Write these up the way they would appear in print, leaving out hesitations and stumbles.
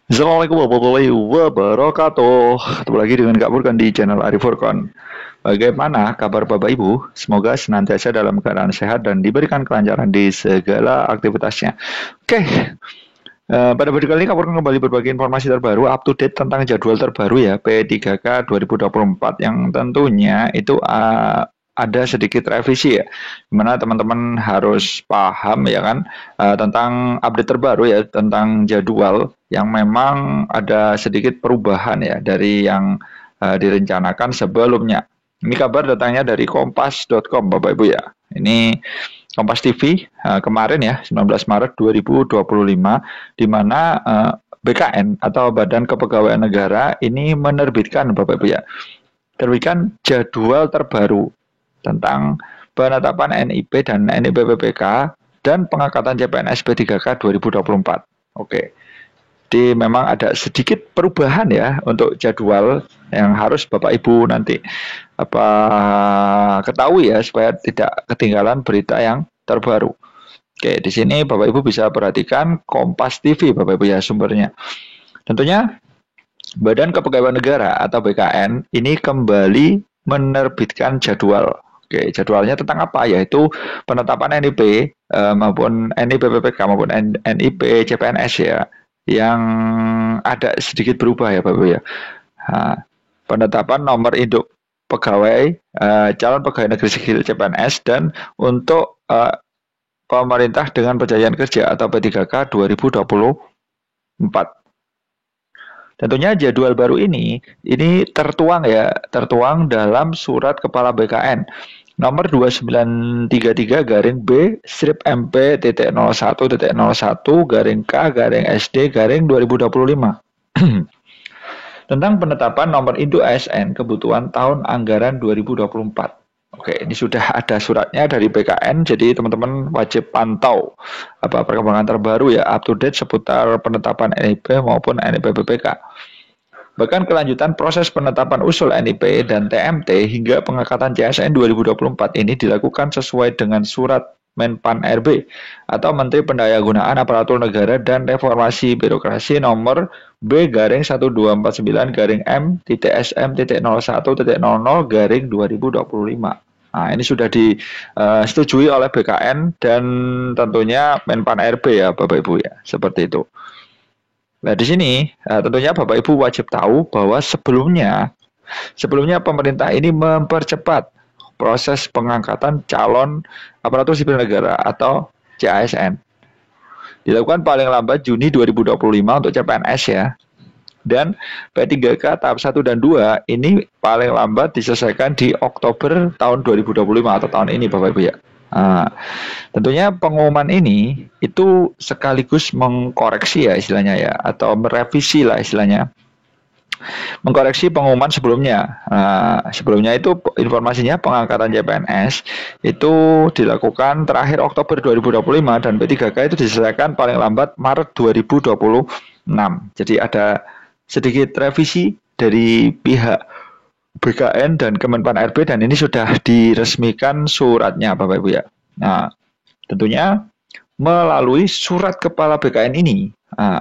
Assalamualaikum warahmatullahi wabarakatuh. Ketemu lagi dengan Kak Furkan di channel Arif Furkan. Bagaimana kabar Bapak Ibu? Semoga senantiasa dalam keadaan sehat dan diberikan kelancaran di segala aktivitasnya. Oke, pada video kali ini Kak Furkan kembali berbagi informasi terbaru, up to date tentang jadwal terbaru ya P3K 2024 yang tentunya itu ada sedikit revisi ya, dimana teman-teman harus paham ya kan tentang update terbaru ya tentang jadwal yang memang ada sedikit perubahan ya dari yang direncanakan sebelumnya. Ini kabar datangnya dari kompas.com Bapak Ibu ya. Ini Kompas TV kemarin ya 19 Maret 2025 di mana BKN atau Badan Kepegawaian Negara ini menerbitkan Bapak Ibu ya. Terbitkan jadwal terbaru tentang penetapan NIP dan NIP PPK dan pengangkatan CPNS P3K 2024. Oke. Jadi memang ada sedikit perubahan ya untuk jadwal yang harus Bapak Ibu nanti ketahui ya supaya tidak ketinggalan berita yang terbaru. Oke, di sini Bapak Ibu bisa perhatikan Kompas TV Bapak Ibu ya sumbernya. Tentunya Badan Kepegawaian Negara atau BKN ini kembali menerbitkan jadwal. Oke, jadwalnya tentang apa? Yaitu penetapan NIP maupun NIP PPK maupun NIP CPNS ya, yang ada sedikit berubah ya Bapak ya. Nah, penetapan nomor induk pegawai calon pegawai negeri sipil CPNS dan untuk pemerintah dengan perjanjian kerja atau P3K 2024. Tentunya jadwal baru ini tertuang dalam surat Kepala BKN nomor 2933 garing B strip MP titik 01 garing K garing SD garing 2025 tentang penetapan nomor induk ASN kebutuhan tahun anggaran 2024. Oke, ini sudah ada suratnya dari BKN, jadi teman-teman wajib pantau perkembangan terbaru ya, up to date seputar penetapan NIP maupun NIP PPK. Bahkan kelanjutan proses penetapan usul NIP dan TMT hingga pengangkatan CSN 2024 ini dilakukan sesuai dengan surat Menpan RB atau Menteri Pendayagunaan Aparatur Negara dan Reformasi Birokrasi nomor B garing 1249 garing M SM 01 00 garing 2025. Nah, ini sudah disetujui oleh BKN dan tentunya Menpan RB ya Bapak Ibu ya, seperti itu. Nah, di sini tentunya Bapak Ibu wajib tahu bahwa sebelumnya pemerintah ini mempercepat proses pengangkatan calon aparatur sipil negara atau CASN. Dilakukan paling lambat Juni 2025 untuk CPNS ya. Dan P3K tahap 1 dan 2 ini paling lambat diselesaikan di Oktober tahun 2025 atau tahun ini Bapak Ibu ya. Nah, tentunya pengumuman ini itu sekaligus mengkoreksi ya istilahnya ya, atau merevisi lah istilahnya, mengkoreksi pengumuman sebelumnya. Sebelumnya itu informasinya pengangkatan CPNS itu dilakukan terakhir Oktober 2025 dan P3K itu diselesaikan paling lambat Maret 2026. Jadi ada sedikit revisi dari pihak BKN dan Kemenpan RB dan ini sudah diresmikan suratnya Bapak Ibu ya. Nah, tentunya melalui surat Kepala BKN ini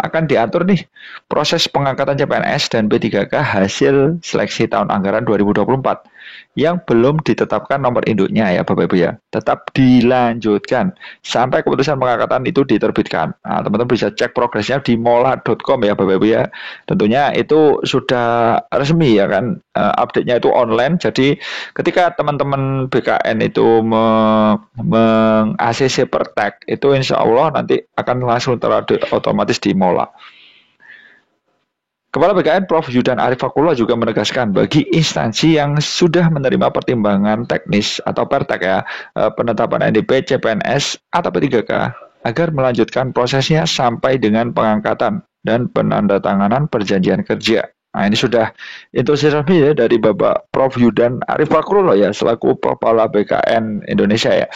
akan diatur nih proses pengangkatan CPNS dan P3K hasil seleksi tahun anggaran 2024 yang belum ditetapkan nomor induknya ya Bapak Ibu ya. Tetap dilanjutkan sampai keputusan pengangkatan itu diterbitkan. Nah, teman-teman bisa cek progresnya di mola.com ya Bapak Ibu ya. Tentunya itu sudah resmi ya kan, update-nya itu online. Jadi ketika teman-teman BKN itu meng-ACC per tag itu insya Allah nanti akan langsung otomatis di mola. Kepala BKN Prof. Yudan Arif Fakullah juga menegaskan bagi instansi yang sudah menerima pertimbangan teknis atau pertek ya penetapan NIP, CPNS atau P3K agar melanjutkan prosesnya sampai dengan pengangkatan dan penandatanganan perjanjian kerja. Nah, ini sudah resmi ya dari Bapak Prof. Yudan Arif Fakullah ya selaku Kepala BKN Indonesia ya.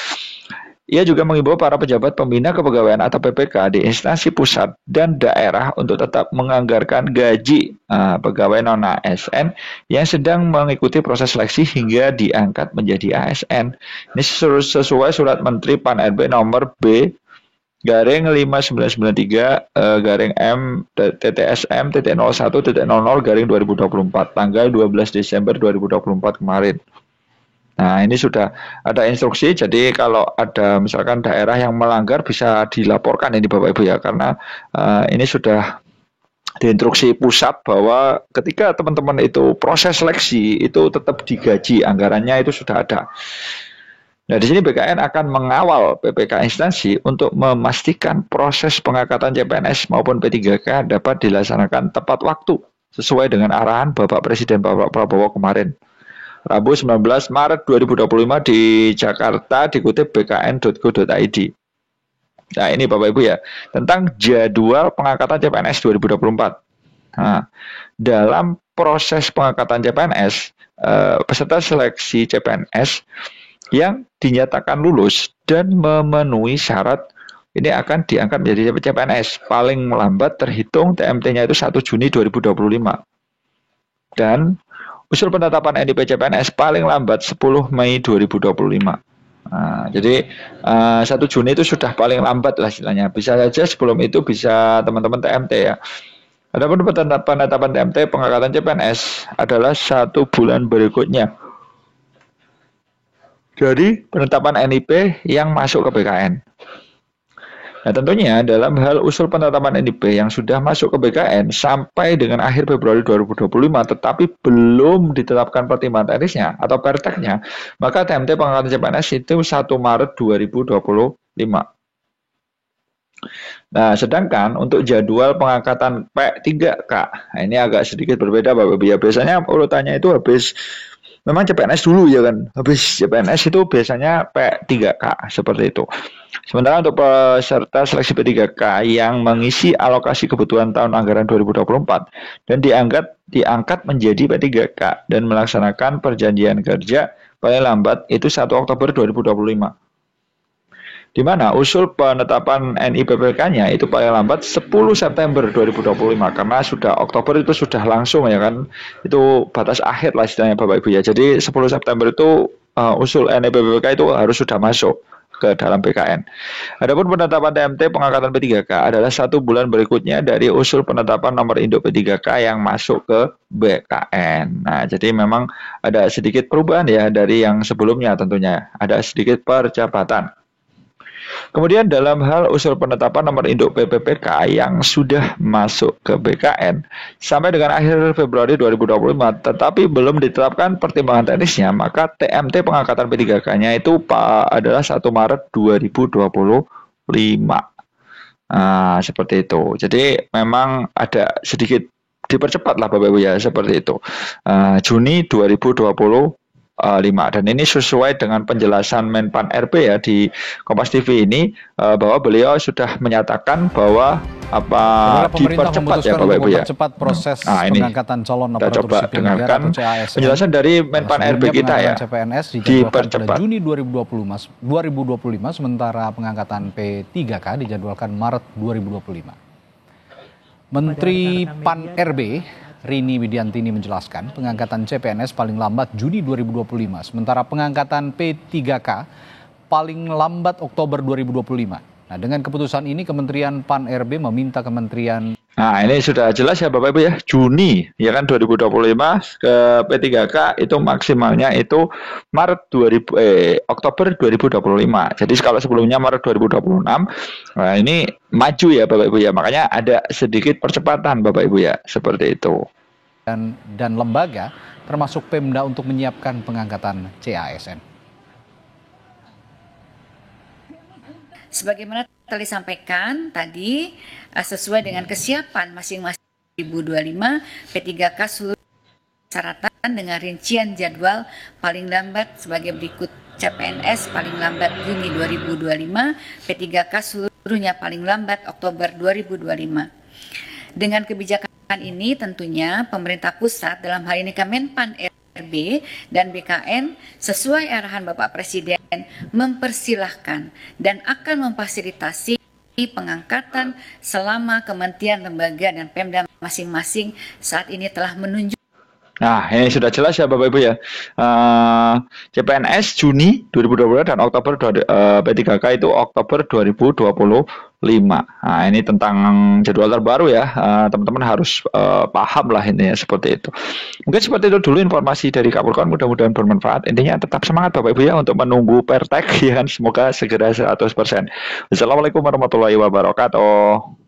Ia juga mengimbau para pejabat pembina kepegawaian atau PPK di instansi pusat dan daerah untuk tetap menganggarkan gaji pegawai non-ASN yang sedang mengikuti proses seleksi hingga diangkat menjadi ASN. Ini sesuai surat Menteri Pan RB nomor B garing 5993 garing M TTSM titik 01 titik 00 garing 2024 tanggal 12 Desember 2024 kemarin. Nah, ini sudah ada instruksi, jadi kalau ada misalkan daerah yang melanggar bisa dilaporkan ini Bapak Ibu ya, karena ini sudah diinstruksi pusat bahwa ketika teman-teman itu proses seleksi itu tetap digaji, anggarannya itu sudah ada. Nah, di sini BKN akan mengawal PPK instansi untuk memastikan proses pengangkatan CPNS maupun P3K dapat dilaksanakan tepat waktu sesuai dengan arahan Bapak Presiden Bapak Prabowo kemarin. Rabu 19 Maret 2025 di Jakarta dikutip bkn.go.id. Nah, ini Bapak Ibu ya, tentang jadwal pengangkatan CPNS 2024. Nah, dalam proses pengangkatan CPNS, peserta seleksi CPNS yang dinyatakan lulus dan memenuhi syarat ini akan diangkat menjadi CPNS paling lambat terhitung TMT-nya itu 1 Juni 2025. Dan usul penetapan NIP CPNS paling lambat 10 Mei 2025. Nah, jadi 1 Juni itu sudah paling lambat lah istilahnya. Bisa saja sebelum itu bisa teman-teman TMT ya. Adapun penetapan TMT pengangkatan CPNS adalah 1 bulan berikutnya. Jadi penetapan NIP yang masuk ke BKN. Nah, tentunya dalam hal usul penetapan NIP yang sudah masuk ke BKN sampai dengan akhir Februari 2025 tetapi belum ditetapkan pertimbangan teknisnya atau perteknya, maka TMT pengangkatan CPNS itu 1 Maret 2025. Nah, sedangkan untuk jadwal pengangkatan P3K, nah ini agak sedikit berbeda Bapak Ibu ya. Biasanya urutannya itu habis memang CPNS dulu ya kan. Habis CPNS itu biasanya P3K seperti itu. Sementara untuk peserta seleksi P3K yang mengisi alokasi kebutuhan tahun anggaran 2024 dan diangkat menjadi P3K dan melaksanakan perjanjian kerja paling lambat itu 1 Oktober 2025. Di mana usul penetapan NIPPK-nya itu paling lambat 10 September 2025 karena sudah Oktober itu sudah langsung ya kan, itu batas akhir lah istilahnya Bapak Ibu ya. Jadi 10 September itu usul NIPPK itu harus sudah masuk ke dalam BKN. Adapun penetapan TMT pengangkatan P3K adalah 1 bulan berikutnya dari usul penetapan nomor induk P3K yang masuk ke BKN. Nah, jadi memang ada sedikit perubahan ya dari yang sebelumnya tentunya. Ada sedikit percepatan. Kemudian dalam hal usul penetapan nomor induk PPPK yang sudah masuk ke BKN sampai dengan akhir Februari 2025 tetapi belum ditetapkan pertimbangan teknisnya, maka TMT pengangkatan P3K-nya itu adalah 1 Maret 2025. Nah, seperti itu. Jadi memang ada sedikit dipercepat lah Bapak Ibu ya, seperti itu. Juni 2025 dan ini sesuai dengan penjelasan Menpan RB ya di Kompas TV ini bahwa beliau sudah menyatakan bahwa dipercepat ya Bapak Ibu ya. Mempercepat proses pengangkatan calon aparatur sipil negara atau CASN. Penjelasan dari Menpan RB kita ya. CPNS dijadwalkan pada Juni 2025 sementara pengangkatan P3K dijadwalkan Maret 2025. Menteri Pan RB Rini Widiantini menjelaskan pengangkatan CPNS paling lambat Juni 2025, sementara pengangkatan P3K paling lambat Oktober 2025. Nah, dengan keputusan ini Kementerian Pan RB meminta Kementerian... Nah, ini sudah jelas ya Bapak Ibu ya, Juni ya kan 2025 ke P3K itu maksimalnya itu Oktober 2025. Jadi kalau sebelumnya Maret 2026, nah ini maju ya Bapak Ibu ya. Makanya ada sedikit percepatan Bapak Ibu ya, seperti itu. Dan lembaga termasuk Pemda untuk menyiapkan pengangkatan CASN. Sebagaimana telah disampaikan tadi, sesuai dengan kesiapan masing-masing 2025, P3K seluruh persyaratan dengan rincian jadwal paling lambat sebagai berikut. CPNS paling lambat Juni 2025, P3K seluruhnya paling lambat Oktober 2025. Dengan kebijakan ini tentunya pemerintah pusat dalam hal ini Kemenpan RB dan BKN sesuai arahan Bapak Presiden mempersilahkan dan akan memfasilitasi pengangkatan selama kementerian, lembaga, dan Pemda masing-masing saat ini telah menunjuk. Nah, ini sudah jelas ya Bapak Ibu ya. CPNS Juni 2022 dan Oktober P3K itu Oktober 2025. Nah, ini tentang jadwal terbaru ya. Teman-teman harus paham lah intinya seperti itu. Mungkin seperti itu dulu informasi dari Kapurkon, mudah-mudahan bermanfaat. Intinya tetap semangat Bapak Ibu ya untuk menunggu Pertek ya kan. Semoga segera 100%. Wassalamualaikum warahmatullahi wabarakatuh.